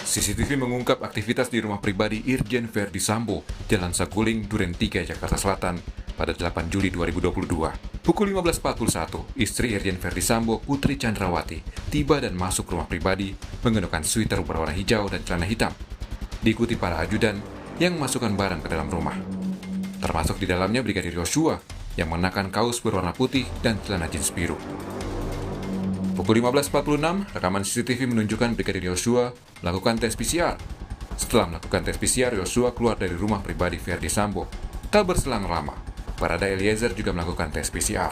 CCTV mengungkap aktivitas di rumah pribadi Irjen Verdi Sambo, Jalan Saguling, Duren 3, Jakarta Selatan, pada 8 Juli 2022. Pukul 15.41, istri Irjen Verdi Sambo, Putri Chandrawati, tiba dan masuk rumah pribadi mengenakan sweater berwarna hijau dan celana hitam. Diikuti para ajudan yang memasukkan barang ke dalam rumah. Termasuk di dalamnya Brigadir Yosua yang mengenakan kaos berwarna putih dan celana jeans biru. Pukul 15.46, rekaman CCTV menunjukkan Brigadir Yosua melakukan tes PCR. Setelah melakukan tes PCR, Yosua keluar dari rumah pribadi Verdi Sambo. Tak berselang lama, Barada Eliezer juga melakukan tes PCR.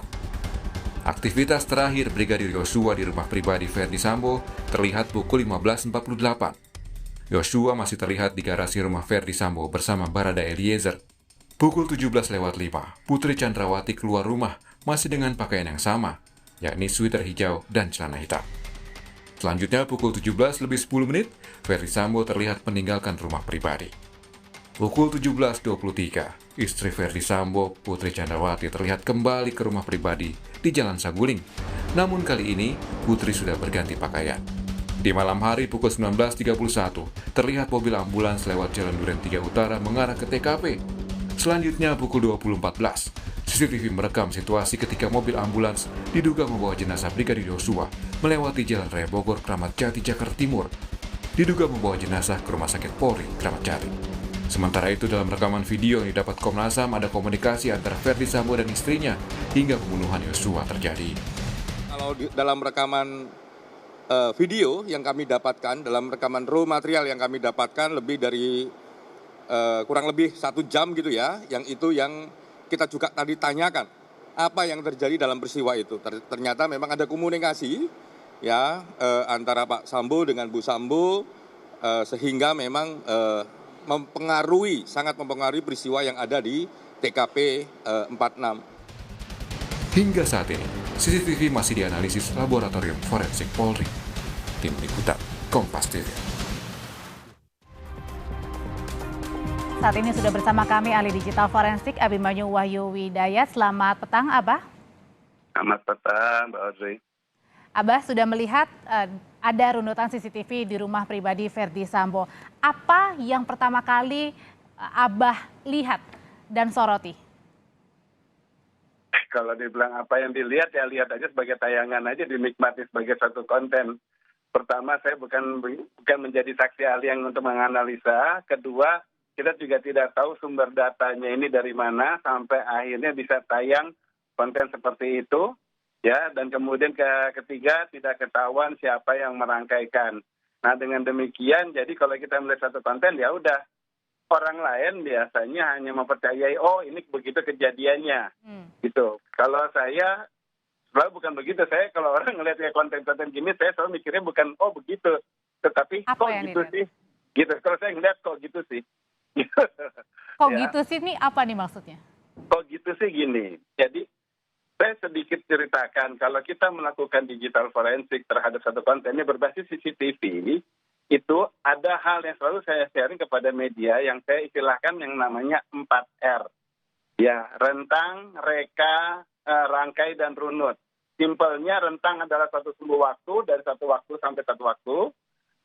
Aktivitas terakhir Brigadir Yosua di rumah pribadi Verdi Sambo terlihat pukul 15.48. Yosua masih terlihat di garasi rumah Verdi Sambo bersama Barada Eliezer. Pukul 17.05, Putri Chandrawati keluar rumah masih dengan pakaian yang sama, yakni sweater hijau dan celana hitam. Selanjutnya pukul 17.10, Verdi Sambo terlihat meninggalkan rumah pribadi. Pukul 17.23, istri Verdi Sambo, Putri Chandrawati terlihat kembali ke rumah pribadi di Jalan Saguling. Namun kali ini, Putri sudah berganti pakaian. Di malam hari pukul 19.31, terlihat mobil ambulans lewat Jalan Duren 3 Utara mengarah ke TKP. Selanjutnya pukul 20.14, CCTV merekam situasi ketika mobil ambulans diduga membawa jenazah Brigadir Yosua melewati Jalan Raya Bogor, Kramat Jati, Jakarta Timur. Diduga membawa jenazah ke Rumah Sakit Polri, Kramat Jati. Sementara itu dalam rekaman video yang didapat Komnas HAM ada komunikasi antara Verdi Sambo dan istrinya hingga pembunuhan Yosua terjadi. Kalau dalam rekaman video yang kami dapatkan, dalam rekaman raw material yang kami dapatkan lebih dari kurang lebih 1 jam gitu ya, yang itu yang kita juga tadi tanyakan apa yang terjadi dalam peristiwa itu. Ternyata memang ada komunikasi ya antara Pak Sambo dengan Bu Sambo sehingga memang sangat mempengaruhi peristiwa yang ada di TKP 46. Hingga saat ini, CCTV masih dianalisis Laboratorium Forensik Polri. Tim Liputan Kompas TV. Saat ini sudah bersama kami ahli digital forensik Abimanyu Wahyu Widayat. Selamat petang, Abah. Selamat petang, Mbak Audrey. Abah sudah melihat ada runutan CCTV di rumah pribadi Verdi Sambo. Apa yang pertama kali Abah lihat dan soroti? Kalau dibilang apa yang dilihat, ya lihat aja sebagai tayangan aja, dinikmati sebagai satu konten. Pertama, saya bukan menjadi saksi ahli yang untuk menganalisa. Kedua, kita juga tidak tahu sumber datanya ini dari mana sampai akhirnya bisa tayang konten seperti itu, ya. Dan kemudian ketiga tidak ketahuan siapa yang merangkaikan. Nah dengan demikian, jadi kalau kita melihat satu konten ya udah, orang lain biasanya hanya mempercayai oh ini begitu kejadiannya, gitu. Kalau saya selalu bukan begitu. Saya kalau orang ngelihat kayak konten-konten gini, saya selalu mikirnya bukan oh begitu, tetapi apa kok gitu sih, gitu. Kalau saya ngelihat kok gitu sih. Kok ya. Gitu sih, ini apa nih maksudnya? Kok gitu sih gini, jadi saya sedikit ceritakan kalau kita melakukan digital forensik terhadap satu kontennya berbasis CCTV, itu ada hal yang selalu saya sharing kepada media yang saya istilahkan yang namanya 4R. Ya, rentang, reka, rangkai, dan runut. Simpelnya rentang adalah satu sumbu waktu, dari satu waktu sampai satu waktu.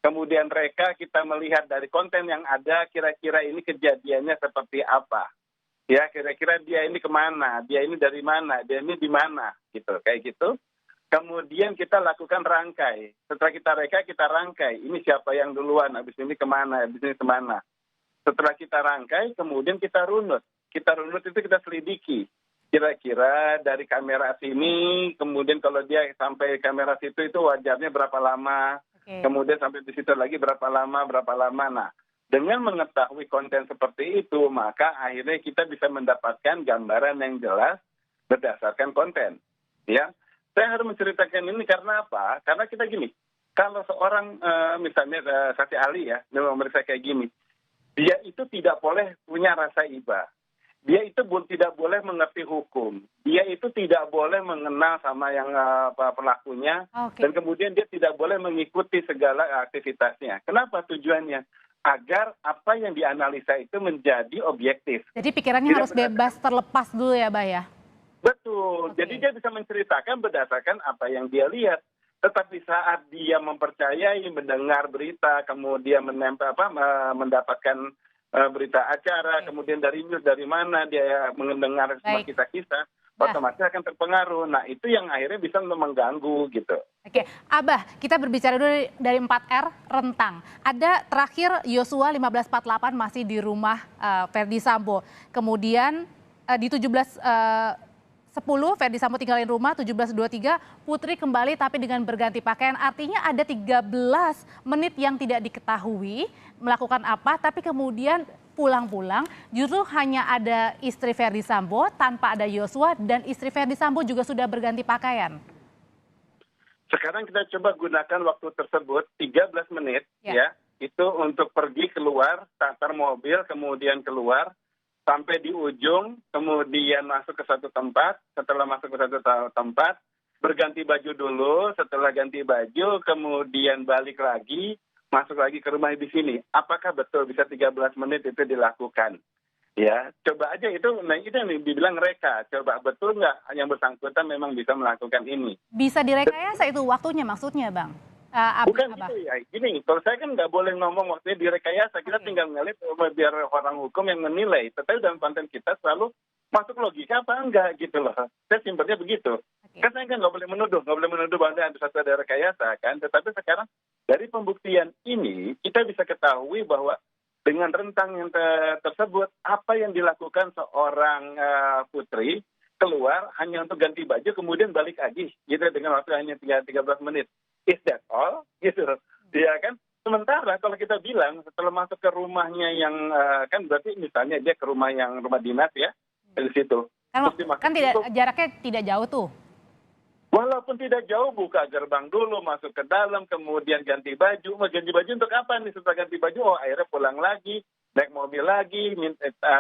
Kemudian reka kita melihat dari konten yang ada, kira-kira ini kejadiannya seperti apa. Ya, kira-kira dia ini kemana, dia ini dari mana, dia ini di mana, gitu, kayak gitu. Kemudian kita lakukan rangkai. Setelah kita reka, kita rangkai. Ini siapa yang duluan, habis ini kemana, habis ini kemana. Setelah kita rangkai, kemudian kita runut. Kita runut itu kita selidiki. Kira-kira dari kamera sini, kemudian kalau dia sampai kamera situ itu wajarnya berapa lama. Kemudian sampai di situ lagi berapa lama. Nah, dengan mengetahui konten seperti itu, maka akhirnya kita bisa mendapatkan gambaran yang jelas berdasarkan konten. Ya, saya harus menceritakan ini karena apa? Karena kita gini, kalau seorang misalnya saksi ahli ya, memeriksa kayak gini, dia itu tidak boleh punya rasa iba. Dia itu tidak boleh mengerti hukum. Dia itu tidak boleh mengenal sama yang pelakunya. Dan kemudian dia tidak boleh mengikuti segala aktivitasnya. Kenapa tujuannya? Agar apa yang dianalisa itu menjadi objektif. Jadi pikirannya harus bebas, terlepas dulu ya, Mbak ya? Betul. Jadi dia bisa menceritakan berdasarkan apa yang dia lihat. Tetapi saat dia mempercayai, mendengar berita, kemudian mendapatkan berita acara, kemudian dari news dari mana dia mendengar semua Baik. kisah-kisah, Bah. otomatis akan terpengaruh. Nah, itu yang akhirnya bisa mengganggu gitu. Oke, Abah, kita berbicara dulu dari 4R, rentang. Ada terakhir Yosua 1548 masih di rumah Verdi Sambo. Kemudian di 17.10 Verdi Sambo tinggalin rumah, 17.23 Putri kembali tapi dengan berganti pakaian. Artinya ada 13 menit yang tidak diketahui melakukan apa, tapi kemudian pulang-pulang justru hanya ada istri Verdi Sambo tanpa ada Yosua, dan istri Verdi Sambo juga sudah berganti pakaian. Sekarang kita coba gunakan waktu tersebut 13 menit ya, itu untuk pergi keluar, starter mobil, kemudian keluar sampai di ujung, kemudian masuk ke satu tempat, setelah masuk ke satu tempat, berganti baju dulu, setelah ganti baju, kemudian balik lagi, masuk lagi ke rumah di sini. Apakah betul bisa 13 menit itu dilakukan? Ya, coba aja itu, nah itu yang dibilang reka. Coba betul nggak yang bersangkutan memang bisa melakukan ini? Bisa direkayasa itu waktunya maksudnya, Bang? Bukan gitu ya. Gini, kalau saya kan nggak boleh ngomong waktunya direkayasa. Kita tinggal ngeliat biar orang hukum yang menilai. Tetapi dalam konten kita selalu masuk logika apa enggak gitu loh. Saya simpelnya begitu. Kan saya kan nggak boleh menuduh bahwa ada satu ada rekayasa kan. Tetapi sekarang dari pembuktian ini kita bisa ketahui bahwa dengan rentang yang tersebut, apa yang dilakukan seorang putri keluar hanya untuk ganti baju, kemudian balik lagi, gitu, dengan waktu hanya 13 menit. Is that all? Gitu, ya kan? Sementara kalau kita bilang setelah masuk ke rumahnya yang kan berarti misalnya dia ke rumah dinas ya, di situ. Kan tidak, jaraknya tidak jauh tuh. Walaupun tidak jauh, buka gerbang dulu, masuk ke dalam, kemudian ganti baju. Mau ganti baju untuk apa nih? Setelah ganti baju, akhirnya pulang lagi, naik mobil lagi,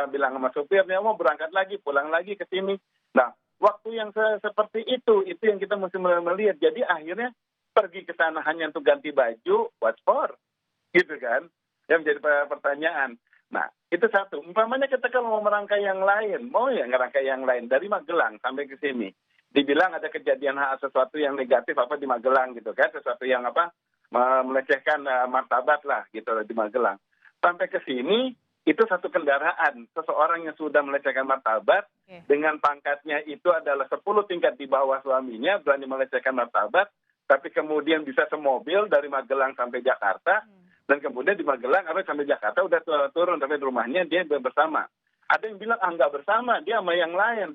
bilang sama supirnya, mau berangkat lagi, pulang lagi ke sini. Nah, waktu yang seperti itu yang kita mesti melihat. Jadi akhirnya pergi ke sana hanya untuk ganti baju, what for? Gitu kan? Yang menjadi pertanyaan. Nah, itu satu. Umpamanya kita kalau mau merangkai yang lain, mau ya ngerangkai yang lain, dari Magelang sampai ke sini. Dibilang ada kejadian sesuatu yang negatif di Magelang gitu kan, sesuatu yang melecehkan martabat lah gitu di Magelang. Sampai ke sini itu satu kendaraan, seseorang yang sudah melecehkan martabat dengan pangkatnya itu adalah 10 tingkat di bawah suaminya, berani melecehkan martabat, tapi kemudian bisa semobil dari Magelang sampai Jakarta, dan kemudian di Magelang sampai Jakarta udah turun sampai rumahnya dia bersama. Ada yang bilang enggak bersama, dia sama yang lain.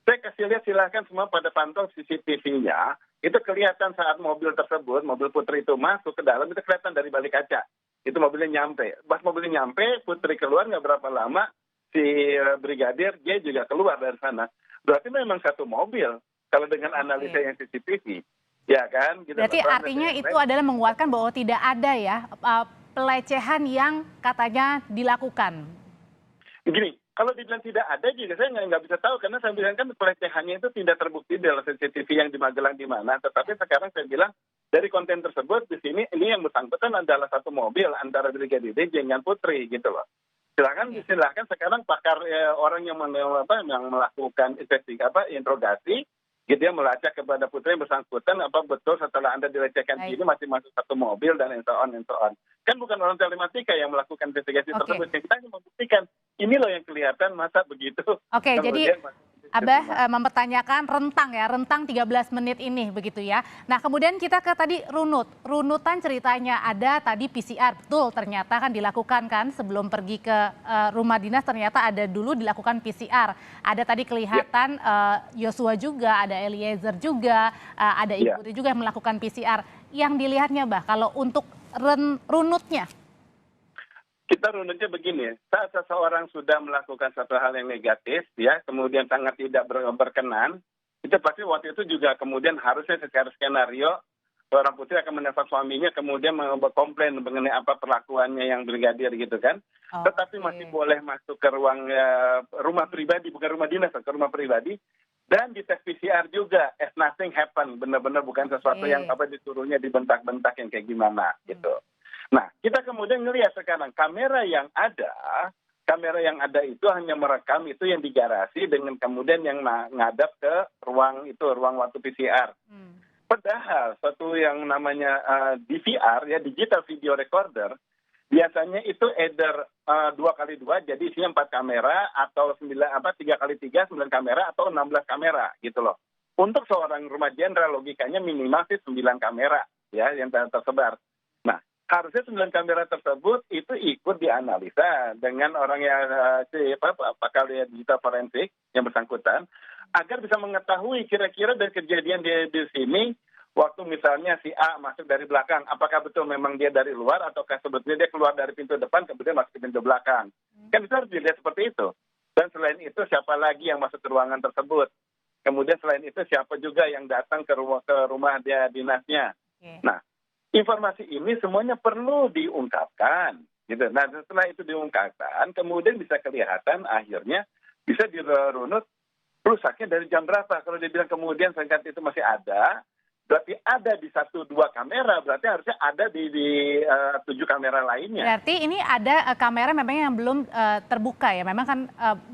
Saya kasih lihat silahkan semua pada pantau CCTV-nya, itu kelihatan saat mobil tersebut, mobil Putri itu masuk ke dalam, itu kelihatan dari balik kaca. Itu mobilnya nyampe. Pas mobilnya nyampe, Putri keluar nggak berapa lama, si brigadir dia juga keluar dari sana. Berarti memang satu mobil, kalau dengan analisa yang CCTV. Ya kan? Gitu. Berarti artinya itu adalah menguatkan bahwa tidak ada ya pelecehan yang katanya dilakukan. Gini, kalau dibilang tidak ada juga saya nggak bisa tahu, karena saya bilang kan pelecehannya itu tidak terbukti dalam CCTV yang di Magelang di mana. Tetapi sekarang saya bilang dari konten tersebut di sini ini yang bersangkutan adalah satu mobil antara Brigadir D dengan Putri gitu loh. Silakan sekarang pakar orang yang melakukan interogasi gitu ya, melacak kepada Putri yang bersangkutan apa betul setelah Anda dilecehkan ini masih masuk satu mobil dan and so on. Kan bukan orang telematika yang melakukan investigasi tersebut. Yang kita hanya membuktikan ini loh yang kelihatan, masa begitu. Oke, jadi Abah mempertanyakan rentang 13 menit ini begitu ya. Nah, kemudian kita ke tadi runutan ceritanya ada tadi PCR, betul ternyata kan dilakukan kan sebelum pergi ke rumah dinas, ternyata ada dulu dilakukan PCR. Ada tadi kelihatan Yosua juga, ada Eliezer juga, ada Ibu Putri juga yang melakukan PCR. Yang dilihatnya Bah, kalau untuk runutnya? Kita runutnya begini, saat seseorang sudah melakukan satu hal yang negatif, ya, kemudian sangat tidak berkenan, itu pasti waktu itu juga kemudian harusnya secara skenario, seorang Putri akan menelpon suaminya, kemudian berkomplain mengenai apa perlakuannya yang brigadir gitu kan. Tetapi masih boleh masuk ke ruang rumah pribadi, bukan rumah dinas, ke rumah pribadi, dan di tes PCR juga, as nothing happen, benar-benar bukan sesuatu yang disuruhnya dibentak-bentak yang kayak gimana gitu. Nah, kita kemudian ngelihat sekarang kamera yang ada itu hanya merekam itu yang di garasi dengan kemudian yang ngadap ke ruang waktu PCR. Padahal suatu yang namanya DVR, ya digital video recorder, biasanya itu either 2x2, jadi isinya 4 kamera, atau 3x3, 9 kamera, atau 16 kamera, gitu loh. Untuk seorang rumah jenderal, logikanya minimal sih 9 kamera, ya, yang tersebar. Nah, harusnya 9 kamera tersebut itu ikut dianalisa dengan orang yang pakar digital forensik yang bersangkutan, agar bisa mengetahui kira-kira dari kejadian di sini, waktu misalnya si A masuk dari belakang, apakah betul memang dia dari luar, ataukah sebetulnya dia keluar dari pintu depan, kemudian masuk ke pintu belakang. Kan itu harus dilihat seperti itu. Dan selain itu, siapa lagi yang masuk ke ruangan tersebut. Kemudian selain itu, siapa juga yang datang ke rumah dia dinasnya. Nah, informasi ini semuanya perlu diungkapkan. Gitu. Nah, setelah itu diungkapkan, kemudian bisa kelihatan akhirnya bisa dirunut rusaknya dari jam berapa. Kalau dia bilang kemudian sengketa itu masih ada, berarti ada di 1-2 kamera, berarti harusnya ada di 7 kamera lainnya. Berarti ini ada kamera memang yang belum terbuka ya, memang kan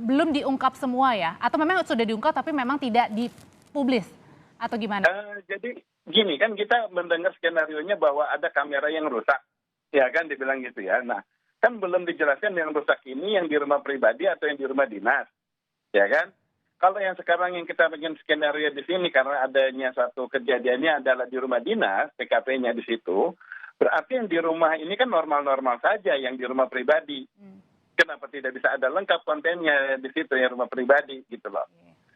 belum diungkap semua ya, atau memang sudah diungkap tapi memang tidak dipublis atau gimana? Jadi gini kan, kita mendengar skenario-nya bahwa ada kamera yang rusak, ya kan dibilang gitu ya. Nah, kan belum dijelaskan yang rusak ini yang di rumah pribadi atau yang di rumah dinas, ya kan? Kalau yang sekarang yang kita bikin skenario di sini karena adanya satu kejadiannya adalah di rumah dinas, TKP-nya di situ, berarti yang di rumah ini kan normal-normal saja, yang di rumah pribadi. Kenapa tidak bisa ada lengkap kontennya di situ yang rumah pribadi gitu loh.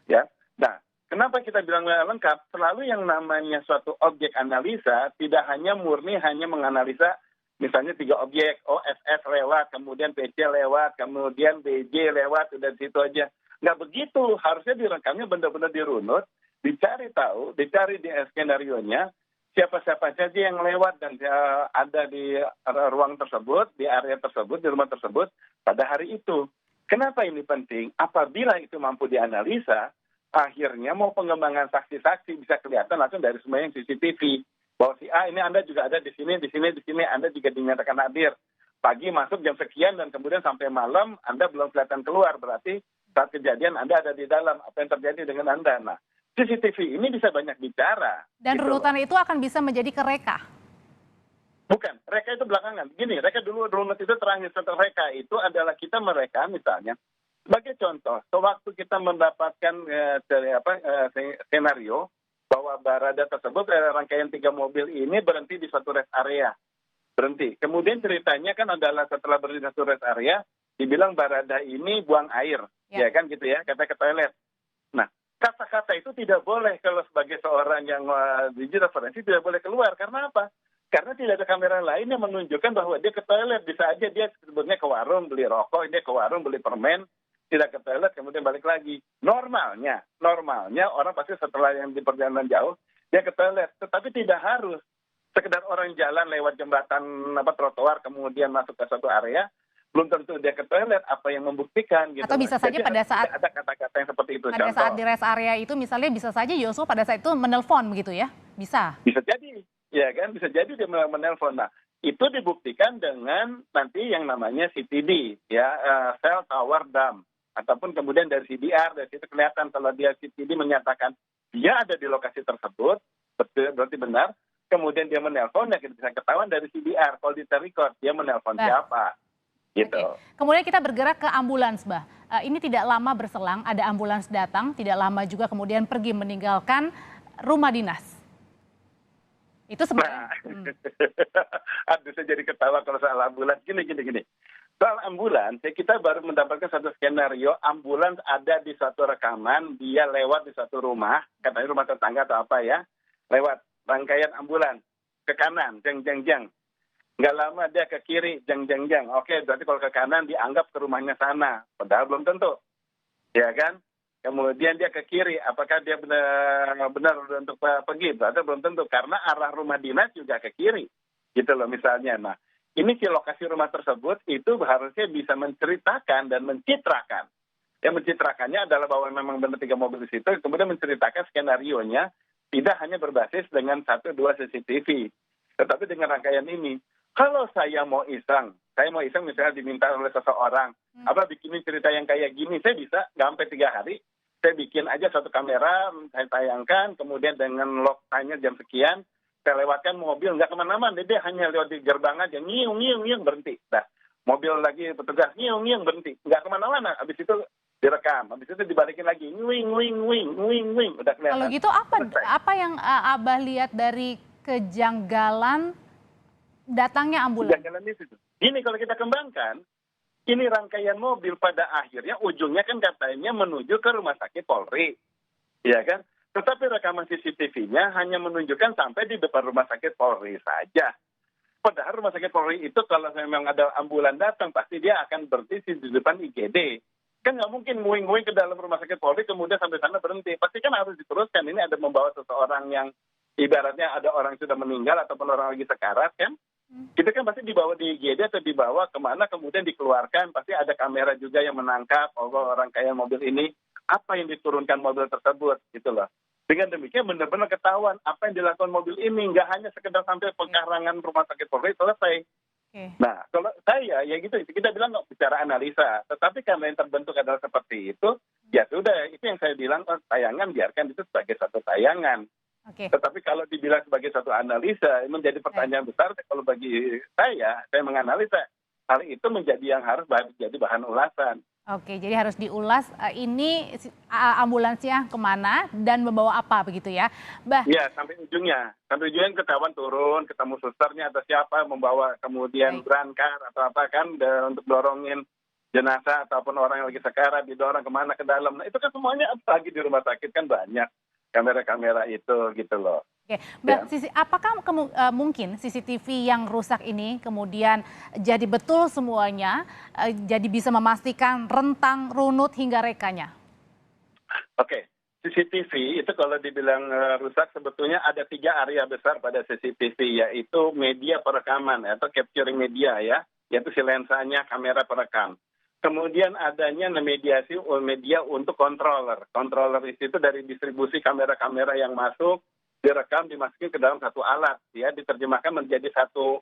Ya. Nah, kenapa kita bilang lengkap? Selalu yang namanya suatu objek analisa tidak hanya murni hanya menganalisa misalnya 3 objek, OSS lewat, kemudian PC lewat, kemudian BJ lewat, udah di situ aja. Nggak begitu, harusnya direkamnya benar-benar dirunut, dicari tahu, dicari di skenario-nya, siapa-siapa saja yang lewat dan ada di ruang tersebut, di area tersebut, di rumah tersebut, pada hari itu. Kenapa ini penting? Apabila itu mampu dianalisa, akhirnya mau pengembangan saksi-saksi bisa kelihatan langsung dari semua yang CCTV. Bahwa si A ini Anda juga ada di sini, di sini, di sini, Anda juga dinyatakan hadir. Pagi masuk jam sekian dan kemudian sampai malam Anda belum kelihatan keluar, berarti saat kejadian Anda ada di dalam, apa yang terjadi dengan Anda. Nah, CCTV ini bisa banyak bicara. Dan gitu runutan itu akan bisa menjadi kereka? Bukan, reka itu belakangan. Gini, reka dulu, runut itu terakhir. Setelah reka itu adalah kita mereka misalnya, sebagai contoh, sewaktu kita mendapatkan skenario bahwa Barada tersebut, rangkaian 3 mobil ini berhenti di suatu rest area. Berhenti. Kemudian ceritanya kan adalah setelah berhenti di suatu rest area, dibilang Barada ini buang air. Ya kan gitu ya, kata ke toilet. Nah, kata-kata itu tidak boleh kalau sebagai seorang yang digital forensik tidak boleh keluar. Karena apa? Karena tidak ada kamera lain yang menunjukkan bahwa dia ke toilet. Bisa aja dia sebetulnya ke warung beli rokok, dia ke warung beli permen, tidak ke toilet, kemudian balik lagi. Normalnya orang pasti setelah yang di perjalanan jauh, dia ke toilet. Tetapi tidak harus. Sekedar orang jalan lewat jembatan trotoar, kemudian masuk ke suatu area, belum tentu dia ke toilet, apa yang membuktikan gitu. Atau bisa saja jadi pada saat ada kata-kata yang seperti itu. Pada saat di rest area itu misalnya bisa saja Yosua pada saat itu menelpon begitu ya? Bisa jadi, ya kan, bisa jadi dia menelpon. Nah, itu dibuktikan dengan nanti yang namanya CTD, ya, cell tower dump, ataupun kemudian dari CDR, dari situ kelihatan kalau dia CTD menyatakan dia ada di lokasi tersebut, berarti benar. Kemudian dia menelpon, ya kita bisa ketahuan dari CDR, kalau di record dia menelpon siapa. Gitu. Kemudian kita bergerak ke ambulans, Mbak. Ini tidak lama berselang, ada ambulans datang, tidak lama juga kemudian pergi meninggalkan rumah dinas. Itu sebenarnya. Aduh, saya jadi ketawa kalau soal ambulans. Gini. Soal ambulans, ya kita baru mendapatkan satu skenario, ambulans ada di suatu rekaman, dia lewat di suatu rumah, katanya rumah tetangga atau apa ya, lewat rangkaian ambulans, ke kanan, jeng. Nggak lama dia ke kiri, jeng. Oke, berarti kalau ke kanan dianggap ke rumahnya sana. Padahal belum tentu. Ya kan? Kemudian dia ke kiri, apakah dia benar untuk pergi? Berarti belum tentu. Karena arah rumah dinas juga ke kiri. Gitu loh misalnya. Nah, ini si lokasi rumah tersebut itu harusnya bisa menceritakan dan mencitrakan. Yang mencitrakannya adalah bahwa memang benar 3 mobil di situ, kemudian menceritakan skenario-nya tidak hanya berbasis dengan 1-2 CCTV. Tetapi dengan rangkaian ini. Kalau saya mau iseng misalnya diminta oleh seseorang, bikinin cerita yang kayak gini, saya bisa nggak sampai 3 hari, Saya bikin aja satu kamera, saya tayangkan, kemudian dengan log time-nya jam sekian, saya lewatkan mobil, nggak kemana-mana, dia hanya lewat di gerbang aja, nyiung, berhenti. Nah, mobil lagi petugas, nyiung, berhenti. Nggak kemana-mana, habis itu direkam, habis itu dibalikin lagi, wing, udah kelihatan. Kalau gitu apa yang Abah lihat dari kejanggalan datangnya ambulan? Kejanggalan itu. Ini kalau kita kembangkan, ini rangkaian mobil pada akhirnya ujungnya kan katanya menuju ke rumah sakit Polri, ya kan? Tetapi rekaman CCTV-nya hanya menunjukkan sampai di depan rumah sakit Polri saja. Padahal rumah sakit Polri itu kalau memang ada ambulan datang, pasti dia akan berhenti di depan IGD. Kan nggak mungkin nguing-nguing ke dalam rumah sakit Polri kemudian sampai sana berhenti. Pasti kan harus diteruskan. Ini ada membawa seseorang yang ibaratnya ada orang yang sudah meninggal ataupun orang lagi sekarat kan. Kita kan pasti dibawa di IGD atau dibawa kemana kemudian dikeluarkan. Pasti ada kamera juga yang menangkap orang kaya mobil ini. Apa yang diturunkan mobil tersebut gitu loh. Dengan demikian benar-benar ketahuan apa yang dilakukan mobil ini. Nggak hanya sekedar sampai pekarangan rumah sakit Polri selesai. Nah, kalau saya ya gitu, kita bilang nggak bicara analisa. Tetapi karena yang terbentuk adalah seperti itu, ya sudah, itu yang saya bilang, tayangan biarkan itu sebagai satu tayangan. Tetapi kalau dibilang sebagai satu analisa, menjadi pertanyaan besar. Kalau bagi saya menganalisa hal itu menjadi yang harus jadi bahan ulasan. Oke, jadi harus diulas ini ambulansnya kemana dan membawa apa begitu ya, Bah? Iya, sampai ujungnya ketahuan turun, ketemu susternya atau siapa membawa kemudian berangkar atau apa kan untuk dorongin jenazah ataupun orang yang lagi sekarat didorong kemana ke dalam. Nah itu kan semuanya apalagi di rumah sakit kan banyak kamera-kamera itu gitu loh. Oke, Mbak, apakah mungkin CCTV yang rusak ini kemudian jadi betul semuanya, jadi bisa memastikan rentang, runut hingga rekanya? Oke, CCTV itu kalau dibilang rusak sebetulnya ada 3 area besar pada CCTV, yaitu media perekaman atau capturing media ya, yaitu si lensanya kamera perekam. Kemudian adanya media untuk controller. Controller itu dari distribusi kamera-kamera yang masuk, direkam, dimasukin ke dalam satu alat, ya, diterjemahkan menjadi satu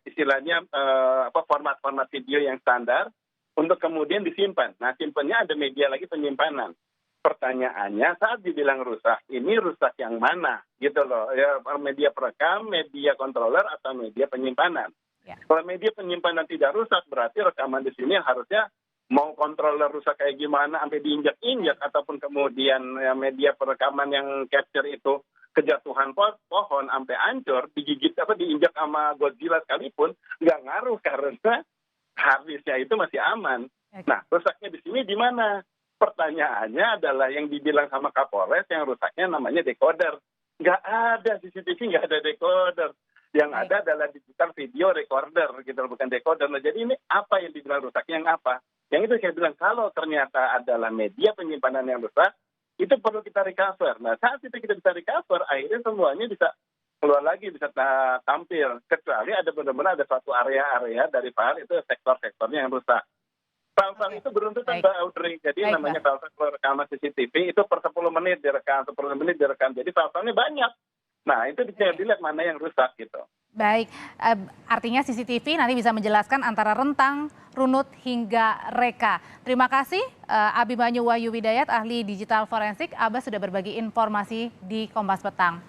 istilahnya format-format video yang standar untuk kemudian disimpan. Nah, simpannya ada media lagi penyimpanan. Pertanyaannya saat dibilang rusak, ini rusak yang mana, gitu loh? Ya, media perekam, media controller atau media penyimpanan. Ya. Kalau media penyimpanan tidak rusak, berarti rekaman di sini harusnya mau controller rusak kayak gimana, sampai diinjak-injak ataupun kemudian ya, media perekaman yang capture itu kejatuhan pohon sampai hancur, digigit diinjak sama Godzilla sekalipun nggak ngaruh karena habisnya itu masih aman. Nah, rusaknya di sini di mana? Pertanyaannya adalah yang dibilang sama Kapolres yang rusaknya namanya decoder. Nggak ada CCTV, nggak ada decoder. Yang ada adalah digital video recorder, gitu, bukan decoder. Nah, jadi ini apa yang dibilang rusaknya yang apa? Yang itu saya bilang kalau ternyata adalah media penyimpanan yang rusak, itu perlu kita recover. Nah, saat itu kita bisa recover, akhirnya semuanya bisa keluar lagi, bisa tampil. Kecuali ada benar-benar ada suatu area-area dari file itu sektor-sektornya yang rusak. File-file itu beruntutan Mbak Audrey. Jadi namanya file-file rekaman CCTV itu per 10 menit direkam, 10 menit direkam. Jadi file-filenya banyak. Nah, itu dilihat mana yang rusak gitu. Baik, artinya CCTV nanti bisa menjelaskan antara rentang, runut, hingga reka. Terima kasih Abimanyu Wahyu Widayat, ahli digital forensik. Abah sudah berbagi informasi di Kompas Petang.